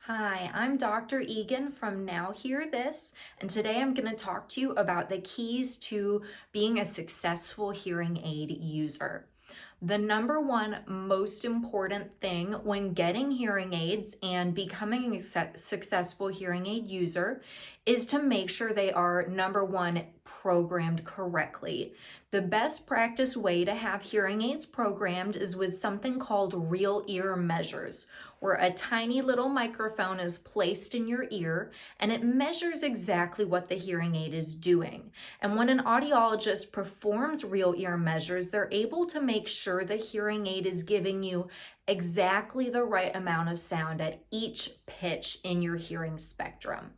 Hi, I'm Dr. Egan from Now Hear This, and today I'm going to talk to you about the keys to being a successful hearing aid user. The number one most important thing when getting hearing aids and becoming a successful hearing aid user is to make sure they are, number one, programmed correctly. The best practice way to have hearing aids programmed is with something called real ear measures, where a tiny little microphone is placed in your ear and it measures exactly what the hearing aid is doing. And when an audiologist performs real ear measures, they're able to make sure the hearing aid is giving you exactly the right amount of sound at each pitch in your hearing spectrum.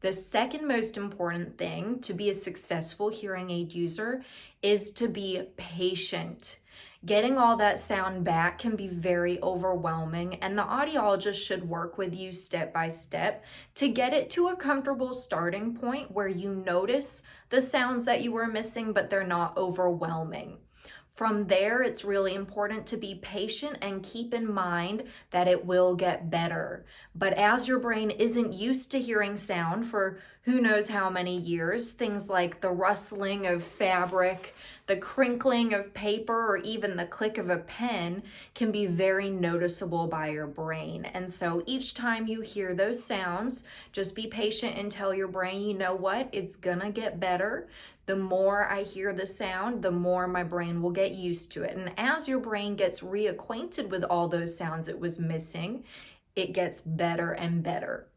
The second most important thing to be a successful hearing aid user is to be patient. Getting all that sound back can be very overwhelming, and the audiologist should work with you step by step to get it to a comfortable starting point where you notice the sounds that you were missing, but they're not overwhelming. From there, it's really important to be patient and keep in mind that it will get better. But as your brain isn't used to hearing sound for who knows how many years, things like the rustling of fabric, the crinkling of paper, or even the click of a pen can be very noticeable by your brain. And so each time you hear those sounds, just be patient and tell your brain, you know what, it's gonna get better. The more I hear the sound, the more my brain will get used to it. And as your brain gets reacquainted with all those sounds it was missing, it gets better and better.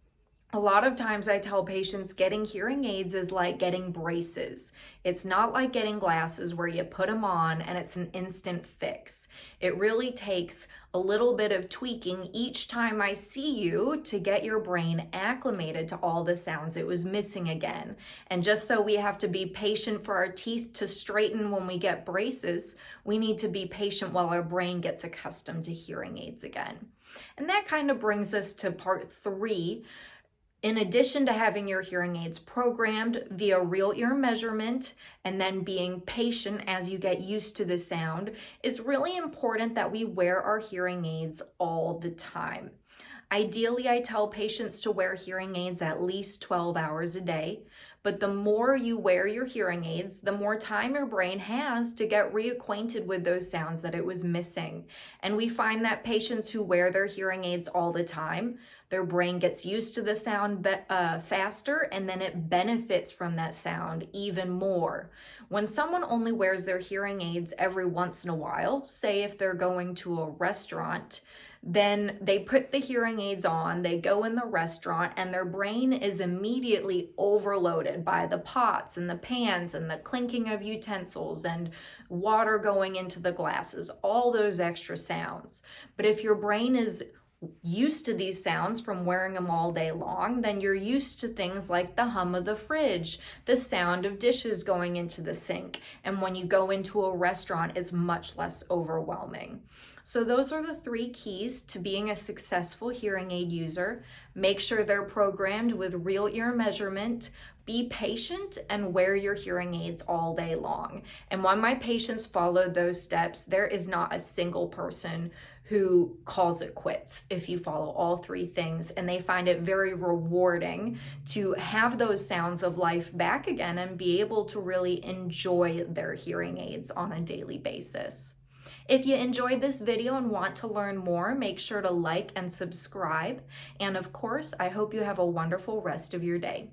A lot of times I tell patients getting hearing aids is like getting braces. It's not like getting glasses where you put them on and it's an instant fix. It really takes a little bit of tweaking each time I see you to get your brain acclimated to all the sounds it was missing again. And just so we have to be patient for our teeth to straighten when we get braces, we need to be patient while our brain gets accustomed to hearing aids again. And that kind of brings us to part 3. In addition to having your hearing aids programmed via real ear measurement and then being patient as you get used to the sound, it's really important that we wear our hearing aids all the time. Ideally, I tell patients to wear hearing aids at least 12 hours a day, but the more you wear your hearing aids, the more time your brain has to get reacquainted with those sounds that it was missing. And we find that patients who wear their hearing aids all the time, their brain gets used to the sound faster, and then it benefits from that sound even more. When someone only wears their hearing aids every once in a while, say if they're going to a restaurant, then they put the hearing aids on, they go in the restaurant, and their brain is immediately overloaded by the pots and the pans and the clinking of utensils and water going into the glasses, all those extra sounds. But if your brain is used to these sounds from wearing them all day long, then you're used to things like the hum of the fridge, the sound of dishes going into the sink, and when you go into a restaurant, it's much less overwhelming. So those are the 3 keys to being a successful hearing aid user. Make sure they're programmed with real ear measurement, be patient, and wear your hearing aids all day long. And when my patients follow those steps, there is not a single person who calls it quits if you follow all 3 things, and they find it very rewarding to have those sounds of life back again and be able to really enjoy their hearing aids on a daily basis. If you enjoyed this video and want to learn more, make sure to like and subscribe. And of course, I hope you have a wonderful rest of your day.